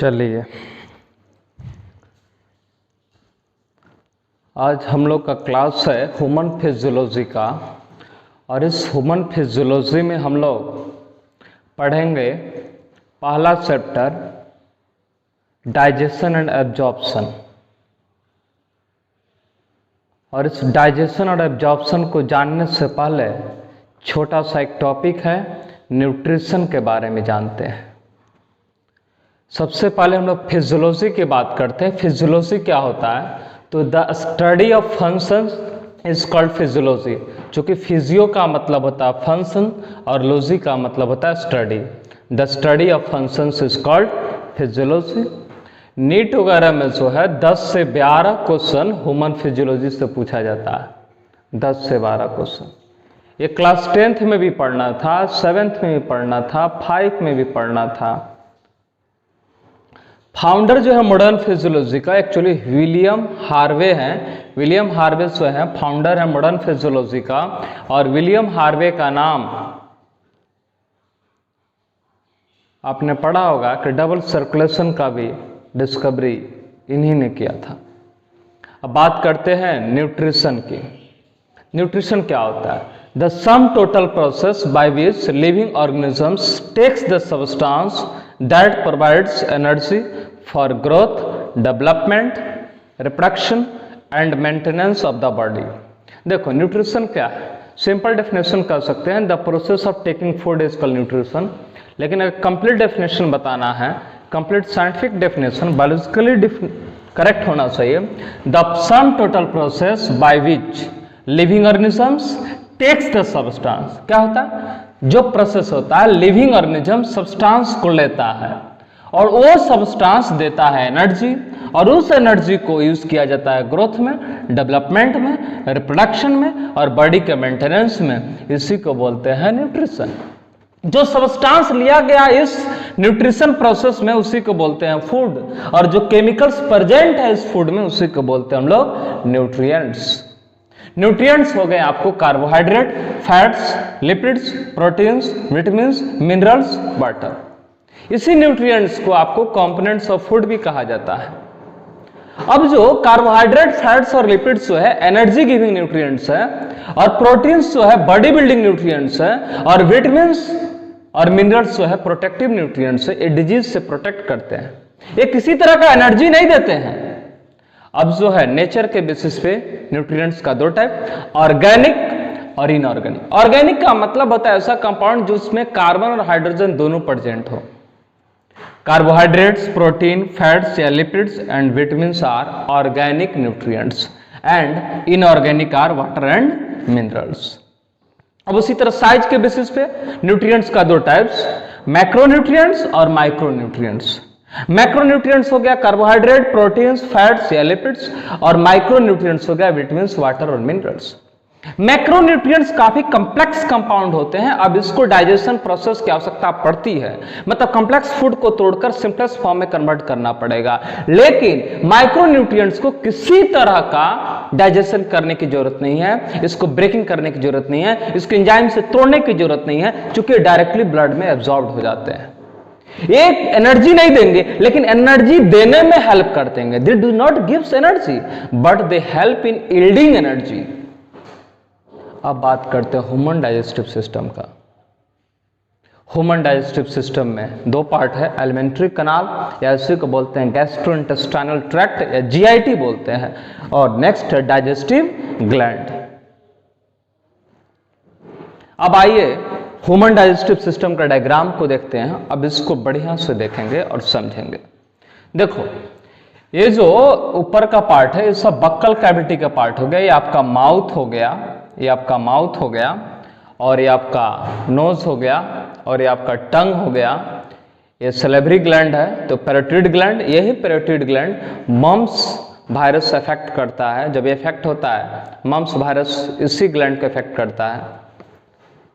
चलिए, आज हम लोग का क्लास है ह्यूमन फिजियोलॉजी का। और इस ह्यूमन फिजियोलॉजी में हम लोग पढ़ेंगे पहला चैप्टर डाइजेशन एंड एब्जॉर्प्शन। और इस डाइजेशन और एब्जॉर्प्शन को जानने से पहले छोटा सा एक टॉपिक है, न्यूट्रिशन के बारे में जानते हैं। सबसे पहले हम लोग फिजियोलॉजी की बात करते हैं। फिजियोलॉजी क्या होता है? तो the study of functions is called physiology. चूंकि फिजियो का मतलब होता है फंक्शन और लॉजी का मतलब होता है study. The study of functions is called physiology. NEET वगैरह में जो है 10 से 12 क्वेश्चन ह्यूमन फिजियोलॉजी से पूछा जाता है। 10 से 12 क्वेश्चन ये क्लास 10th में भी पढ़ना था, 7th में भी पढ़ना था, 5 में भी पढ़ना था। फाउंडर जो है मॉडर्न फिजियोलॉजी का एक्चुअली विलियम हार्वे हैं। विलियम हार्वे जो है फाउंडर है मॉडर्न फिजियोलॉजी का। और विलियम हार्वे का नाम आपने पढ़ा होगा कि डबल सर्कुलेशन का भी डिस्कवरी इन्हीं ने किया था। अब बात करते हैं न्यूट्रिशन की। न्यूट्रिशन क्या होता है? The sum total process by which living organisms takes the substance that provides energy for growth, development, reproduction and maintenance of the body। देखो न्यूट्रिशन क्या है? सिंपल डेफिनेशन कर सकते हैं the process of taking food is called nutrition. लेकिन अगर complete definition बताना है, complete scientific definition biologically correct होना चाहिए। The sum total process by which living organisms takes the substance. क्या होता है? जो प्रोसेस होता है लिविंग ऑर्गेनिज्म सब्सटेंस को लेता है और वो सब्सटेंस देता है एनर्जी, और उस एनर्जी को यूज किया जाता है ग्रोथ में, डेवलपमेंट में, रिप्रोडक्शन में और बॉडी के मेंटेनेंस में। इसी को बोलते हैं न्यूट्रिशन। जो सब्सटेंस लिया गया इस न्यूट्रिशन प्रोसेस में उसी को बोलते हैं फूड, और जो केमिकल्स प्रेजेंट है इस फूड में उसी को बोलते हैं हम लोग न्यूट्रिएंट्स। न्यूट्रिएंट्स हो गए आपको carbohydrate, fats, lipids, proteins, vitamins, minerals, water. इसी न्यूट्रिएंट्स को आपको कंपोनेंट्स ऑफ फूड भी कहा जाता है। अब जो कार्बोहाइड्रेट, फैट्स और लिपिड्स जो है एनर्जी गिविंग न्यूट्रिएंट्स है, और प्रोटीन्स जो है बॉडी बिल्डिंग न्यूट्रिएंट्स है, और विटामिन्स और मिनरल्स जो है प्रोटेक्टिव न्यूट्रिएंट्स है। ये डिजीज से प्रोटेक्ट करते हैं, ये किसी तरह का एनर्जी नहीं देते हैं। अब जो है नेचर के बेसिस पे न्यूट्रिएंट्स का दो टाइप, ऑर्गेनिक और इनऑर्गेनिक। ऑर्गेनिक का मतलब होता है ऐसा कंपाउंड जिसमें कार्बन और हाइड्रोजन दोनों प्रेजेंट हो। कार्बोहाइड्रेट्स, प्रोटीन, फैट्स या lipids and vitamins are organic nutrients, and inorganic are water and minerals. अब उसी तरह साइज के बेसिस पे न्यूट्रिएंट्स का दो टाइप्स, मैक्रोन्यूट्रिएंट्स और माइक्रोन्यूट्रिएंट्स। मैक्रोन्यूट्रिएंट्स हो गया कार्बोहाइड्रेट, प्रोटीन्स, फैट्स या लिपिड्स, और माइक्रोन्यूट्रिएंट्स हो गया विटामिन्स, वाटर और मिनरल्स। मैक्रोन्यूट्रिएंट्स काफी कॉम्प्लेक्स कंपाउंड होते हैं। अब इसको डाइजेशन प्रोसेस की आवश्यकता पड़ती है, मतलब कॉम्प्लेक्स फूड को तोड़कर सिंपलेस्ट फॉर्म में कन्वर्ट करना पड़ेगा। लेकिन माइक्रोन्यूट्रिएंट्स को किसी तरह का डाइजेशन करने की जरूरत नहीं है, इसको ब्रेकिंग करने की जरूरत नहीं है, इसको एंजाइम से तोड़ने की जरूरत नहीं है, क्योंकि डायरेक्टली ब्लड में एब्जॉर्ब हो जाते हैं। एक एनर्जी नहीं देंगे लेकिन एनर्जी देने में हेल्प कर देंगे। They do not gives energy but they help in yielding energy. अब बात करते हैं ह्यूमन डाइजेस्टिव सिस्टम का। ह्यूमन डाइजेस्टिव सिस्टम में दो पार्ट है, एलिमेंट्री कनाल या इसी को बोलते हैं गैस्ट्रोइंटेस्टाइनल ट्रैक्ट या जीआईटी बोलते हैं, और नेक्स्ट है डाइजेस्टिव ग्लैंड। अब आइए ह्यूमन डाइजेस्टिव सिस्टम का डायग्राम को देखते हैं। अब इसको बढ़िया से देखेंगे और समझेंगे। देखो, ये जो ऊपर का पार्ट है ये सब बक्कल कैविटी का पार्ट हो गया। ये आपका माउथ हो गया, ये आपका माउथ हो गया, और ये आपका नोज हो गया, और ये आपका टंग हो गया। ये सलेवरी ग्लैंड है, तो पैरोटिड ग्लैंड, यही parotid gland mumps virus affect करता है। जब ये इफेक्ट होता है मम्प्स वायरस इसी ग्लैंड को इफेक्ट करता है,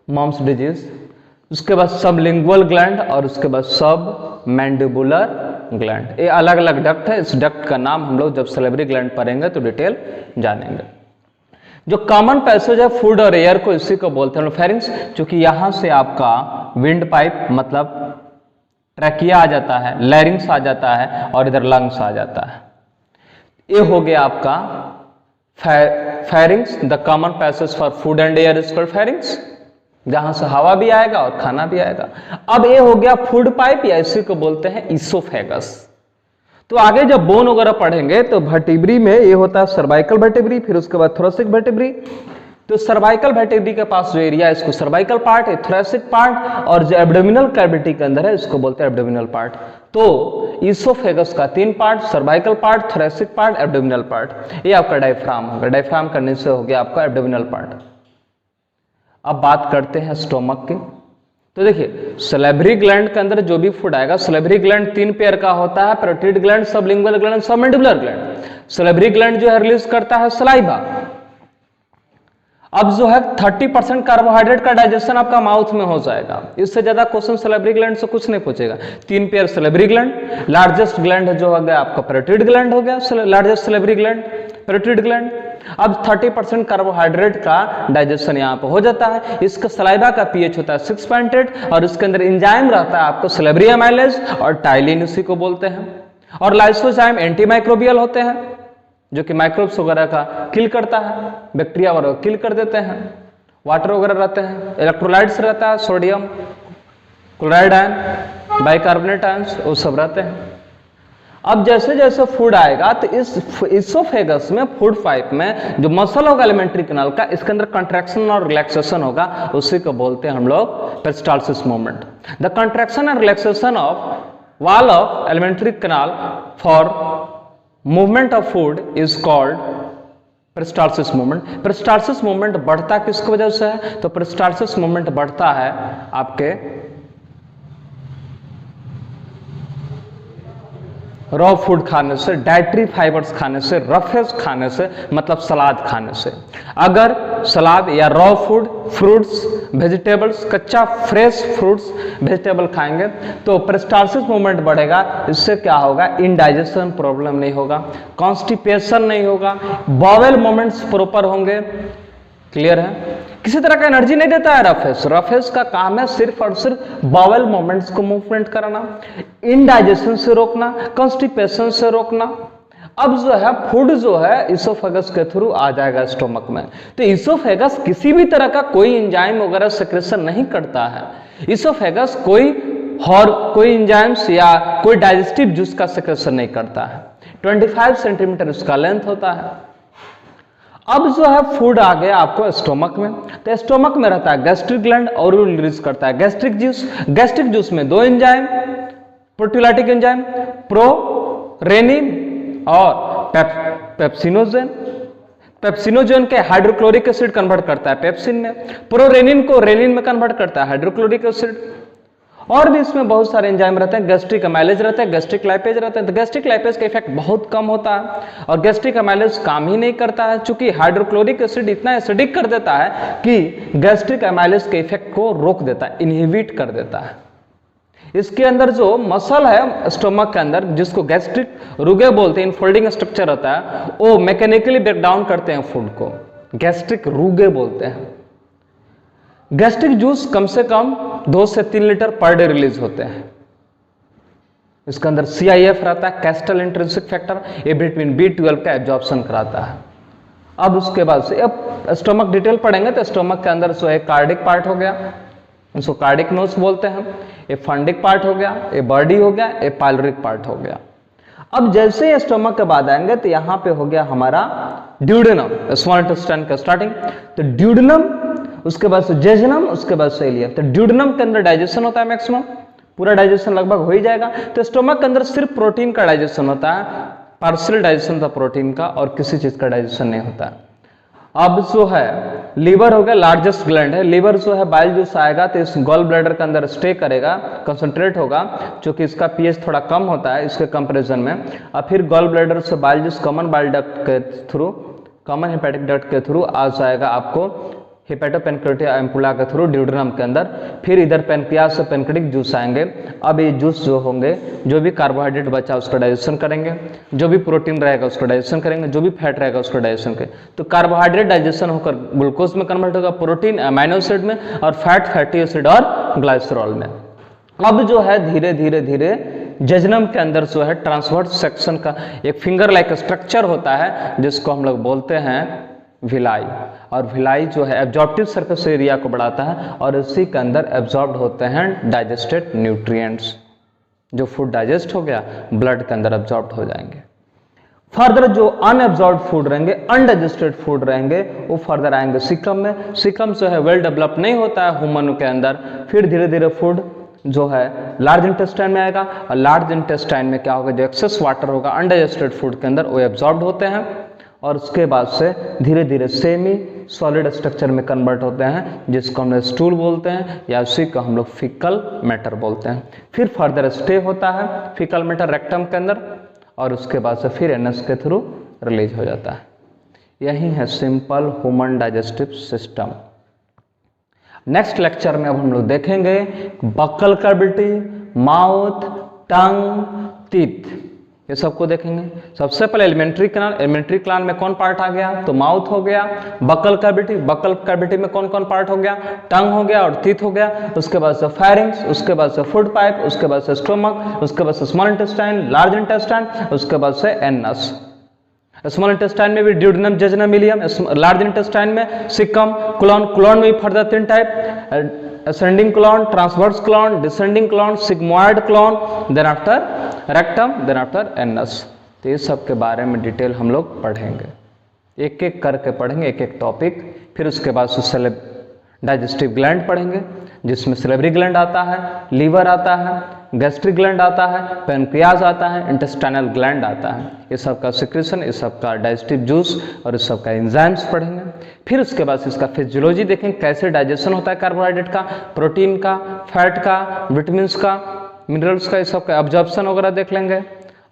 मम्प्स डिजीज। उसके बाद सबलिंगुअल ग्लैंड, और उसके बाद सब मैंडिबुलर ग्लैंड। ये अलग अलग डक्ट है। इस डक्ट का नाम हम लोग जब सलेवरी ग्लैंड पढ़ेंगे तो डिटेल जानेंगे। जो कॉमन पैसेज है फूड और एयर को, इसी को बोलते हैं फेरिंग्स, क्योंकि यहां से आपका विंड पाइप मतलब ट्रैकिया आ जाता है, लैरिंग्स आ जाता है और इधर लंग्स आ जाता है। ये हो गया आपका pharynx, the common passage for food and air is called pharynx, जहां से हवा भी आएगा और खाना भी आएगा। अब ये हो गया फूड पाइप, या इसी को बोलते हैं इसोफेगस। तो आगे जब बोन वगैरह पढ़ेंगे तो वर्टिब्री में ये होता है सर्वाइकल वर्टिब्री, फिर उसके बाद थोरेसिक वर्टिब्री। तो सर्वाइकल वर्टिब्री के पास जो एरिया है इसको सर्वाइकल पार्ट, थोरेसिक पार्ट, और जो एब्डोमिनल कैविटी के अंदर है इसको बोलते हैं एब्डोमिनल पार्ट। तो इसोफेगस का 3 part, cervical part, thoracic part, abdominal part. ये आपका डायफ्राम होगा, डायफ्राम करने से हो गया आपका एब्डोमिनल पार्ट। अब बात करते हैं स्टोमक की। तो देखिए सलेवरी ग्लैंड के अंदर जो भी फूड आएगा, सलेवरी ग्लैंड 3 पेयर का होता है, parotid gland, sublingual gland, submandibular gland. Salivary gland जो है रिलीज करता है सलाइवा। अब जो है 30% कार्बोहाइड्रेट का डाइजेशन आपका माउथ में हो जाएगा। इससे ज्यादा क्वेश्चन सलेवरी ग्लैंड से कुछ नहीं पूछेगा। 3 pair salivary gland, largest gland जो हो गया आपका पैरोटिड ग्लैंड हो गया, largest salivary gland parotid gland. अब 30% कार्बोहाइड्रेट का डाइजेशन यहाँ पे हो जाता है। इसका सलाइवा का पीएच होता है 6.8 और इसके अंदर एंजाइम रहता है आपको सलेवरी एमाइलेज और टाइलिन इसी को बोलते हैं। और लाइसोजाइम एंटीमाइक्रोबियल होते हैं जो कि माइक्रोब्स वगैरह का किल करता है, बैक्टीरिया वगैरह किल कर देते हैं। वाटर वगैरह रहते हैं, इलेक्ट्रोलाइट्स रहता है, sodium chloride ion, bicarbonate ions वो सब रहते हैं। अब जैसे जैसे फूड आएगा तो इस इसोफेगस में फूड पाइप में जो मसल होगा एलिमेंट्री कैनाल का, इसके अंदर कंट्रैक्शन और रिलैक्सेशन होगा, उसी को बोलते हैं हम लोग peristalsis movement. The contraction and relaxation of wall of alimentary canal for movement of food is called peristalsis movement. Peristalsis movement बढ़ता किसकी वजह से है? तो पेरिस्टाल्सिस मूवमेंट बढ़ता है आपके रॉ फूड खाने से, डाइटरी फाइबर्स खाने से, रफेज खाने से, मतलब सलाद खाने से। अगर सलाद या रॉ फूड, फ्रूट्स, वेजिटेबल्स, कच्चा फ्रेश फ्रूट्स वेजिटेबल खाएंगे तो पेरिस्टाल्सिस मूवमेंट बढ़ेगा। इससे क्या होगा? इनडाइजेशन प्रॉब्लम नहीं होगा, कॉन्स्टिपेशन नहीं होगा, बॉवेल मूवमेंट्स प्रॉपर होंगे। क्लियर है? किसी तरह का एनर्जी नहीं देता है रफेज। रफेज का काम है सिर्फ और सिर्फ बाउल मूवमेंट्स को मूवमेंट कराना, इनडाइजेशन से रोकना, कॉन्स्टिपेशन से रोकना। अब जो है फूड जो है इसोफेगस के थ्रू आ जाएगा स्टोमक में। तो इसोफेगस किसी भी तरह का कोई एंजाइम वगैरह सेक्रेशन नहीं करता है। इसोफेगस कोई एंजाइम्स या कोई डाइजेस्टिव जूस का सेक्रेशन नहीं करता है। 25 सेंटीमीटर उसका लेंथ होता है। अब जो है फूड आ गया आपको स्टोमक में, तो स्टोमक में रहता है गैस्ट्रिक ग्लैंड और वो रिलीज करता है गैस्ट्रिक जूस। गैस्ट्रिक जूस में 2 एंजाइम, प्रोटीलाइटिक एंजाइम प्रोरेनिन और पेप्सिनोजेन। पेप्सिनोजेन के हाइड्रोक्लोरिक एसिड कन्वर्ट करता है पेप्सिन में, प्रोरेनिन को रेनिन में कन्वर्ट करता है हाइड्रोक्लोरिक एसिड। और भी इसमें बहुत सारे एंजाइम रहते हैं, गैस्ट्रिक अमाइलेज रहता है, गैस्ट्रिक लाइपेज रहता है। तो गैस्ट्रिक लाइपेज का इफेक्ट बहुत कम होता है और गैस्ट्रिक अमाइलेज काम ही नहीं करता है, चूंकि हाइड्रोक्लोरिक एसिड इतना एसिडिक कर देता है कि गैस्ट्रिक अमाइलेज के इफेक्ट को रोक देता है, इनहिबिट कर देता है। इसके अंदर जो मसल है स्टोमक के अंदर, जिसको गैस्ट्रिक रुगे बोलते हैं, इनफोल्डिंग स्ट्रक्चर होता है, वो मैकेनिकली ब्रेक डाउन करते हैं फूड को, गैस्ट्रिक रुगे बोलते हैं। गैस्ट्रिक जूस कम से कम 2 से 3 लीटर पर डे रिलीज होते हैं। इसके अंदर CIF रहता है, कैस्टल इंट्रिंसिक फैक्टर, ये विटामिन B12 का एब्जॉर्प्शन कराता है। अब उसके बाद से अब स्टोमक डिटेल पढ़ेंगे तो स्टोमक के अंदर जो है कार्डिक पार्ट हो गया, इसको कार्डिक नोस बोलते हैं हम, ये फंडिक पार्ट हो गया, ये बॉडी हो गया, ये पाइलोरिक पार्ट हो गया। अब जैसे ही स्टोमक के बाद आएंगे तो यहाँ पे हो गया हमारा ड्यूडेनम, स्मॉल इंटेस्टाइन का स्टार्टिंग। तो ड्यूडेनम, उसके बाद से जेजुनम, उसके बाद से इलियम। तो ड्यूडेनम के अंदर डाइजेशन होता है मैक्सिमम, पूरा डाइजेशन लगभग हो ही जाएगा। तो स्टोमक के अंदर सिर्फ प्रोटीन का डाइजेशन होता है, पार्शियल डाइजेशन होता है प्रोटीन का, और किसी चीज का डाइजेशन नहीं होता है। अब जो है लीवर हो गया, लार्जेस्ट ग्लैंड है। लीवर जो है बाइल जूस आएगा तो इस गॉल ब्लैडर के अंदर स्टे करेगा, कंसंट्रेट होगा, क्योंकि इसका पीएच थोड़ा कम होता है इसके कंपैरिजन में। और फिर गॉल ब्लैडर से bile juice common bile duct के थ्रू, कॉमन हेपेटिक डक्ट के थ्रू आ जाएगा आपको हेपेटोपेनक्रियाटिक एम्पुला के थ्रू ड्यूडेनम के अंदर। फिर इधर पेनक्रियास से पेनक्रिटिक जूस आएंगे। अब ये जूस जो होंगे, जो भी कार्बोहाइड्रेट बचा उसका डाइजेशन करेंगे, जो भी प्रोटीन रहेगा उसका डाइजेशन करेंगे, जो भी फैट रहेगा उसका डाइजेशन करेंगे। तो कार्बोहाइड्रेट डाइजेशन होकर ग्लूकोज में कन्वर्ट होगा, प्रोटीन अमाइनो एसिड में, और फैट फैटी एसिड और ग्लाइसरॉल में। अब जो है धीरे धीरे धीरे जजनम के अंदर जो है ट्रांसवर्स सेक्शन का एक फिंगर लाइक स्ट्रक्चर होता है जिसको हम लोग बोलते हैं विलाई, और विलाई जो है एब्जॉर्प्टिव सरफेस एरिया को बढ़ाता है और इसी के अंदर एब्जॉर्ब होते हैं डाइजेस्टेड न्यूट्रिएंट्स। जो फूड डाइजेस्ट हो गया ब्लड के अंदर एब्जॉर्ब हो जाएंगे। फर्दर जो अनएब्जॉर्ब फूड रहेंगे, अनडाइजेस्टेड फूड रहेंगे, वो फर्दर आएंगे सिकम में। सिकम जो है वेल डेवलप नहीं होता है ह्यूमन के अंदर, फिर धीरे धीरे फूड जो है लार्ज इंटेस्टाइन में आएगा, और लार्ज इंटेस्टाइन में क्या होगा, जो एक्सेस वाटर होगा अनडाइजेस्टेड फूड के अंदर वो एब्जॉर्ब होते हैं, और उसके बाद से धीरे धीरे सेमी सॉलिड स्ट्रक्चर में कन्वर्ट होते हैं जिसको हम लोग स्टूल बोलते हैं, या उसी को हम लोग फीकल मैटर बोलते हैं। फिर फर्दर स्टे होता है फीकल मैटर रेक्टम के अंदर, और उसके बाद से फिर एनएस के थ्रू रिलीज हो जाता है। यही है simple human digestive system. Next lecture में अब हम लोग देखेंगे बक्कल कैविटी, माउथ, टंग, टीथ, ये सबको देखेंगे। सबसे पहले एलिमेंट्री कैनाल, एलिमेंट्री कैनाल में कौन पार्ट आ गया, तो माउथ हो गया। बक्कल कैविटी, बक्कल कैविटी में कौन कौन पार्ट हो गया, टंग हो गया और टीथ हो गया। उसके बाद से फेरिंग्स, उसके बाद से फूड पाइप, उसके बाद से स्टोमक, उसके बाद से स्मॉल इंटेस्टाइन, लार्ज इंटेस्टाइन, उसके बाद से एनस। स्मॉल इंटेस्टाइन में भी ड्यूडेनम, जजनम, इलियम। लार्ज इंटेस्टाइन में सिकम, कोलन। कोलन में भी further 3 type, ascending colon, transverse colon, descending colon, sigmoid colon, then after rectum, then after anus। तो ये सब के बारे में डिटेल हम लोग पढ़ेंगे, एक एक करके पढ़ेंगे, एक एक टॉपिक। फिर उसके बाद डाइजेस्टिव ग्लैंड पढ़ेंगे जिसमें सेलेब्री ग्लैंड आता है, लीवर आता है, गैस्ट्रिक ग्लैंड आता है, पेनक्रियाज आता है, इंटेस्टाइनल ग्लैंड आता है। ये सब का सिक्रेशन, ये सब का डाइजेस्टिव जूस और इस सब का एंजाइम्स पढ़ेंगे। फिर उसके बाद इसका फिजियोलॉजी देखेंगे, कैसे डाइजेशन होता है कार्बोहाइड्रेट का, प्रोटीन का, फैट का, विटामिन्स का, मिनरल्स का, ये सब का एब्जॉर्प्शन वगैरह देख लेंगे।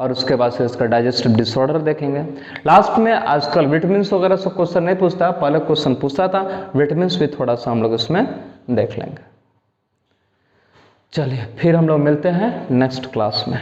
और उसके बाद से इसका डाइजेस्टिव डिसऑर्डर देखेंगे। लास्ट में आजकल विटामिन्स वगैरह सब क्वेश्चन नहीं पूछता, पहले क्वेश्चन पूछता था, विटामिन्स भी थोड़ा सा हम लोग इसमें देख लेंगे। चलिए फिर हम लोग मिलते हैं नेक्स्ट क्लास में।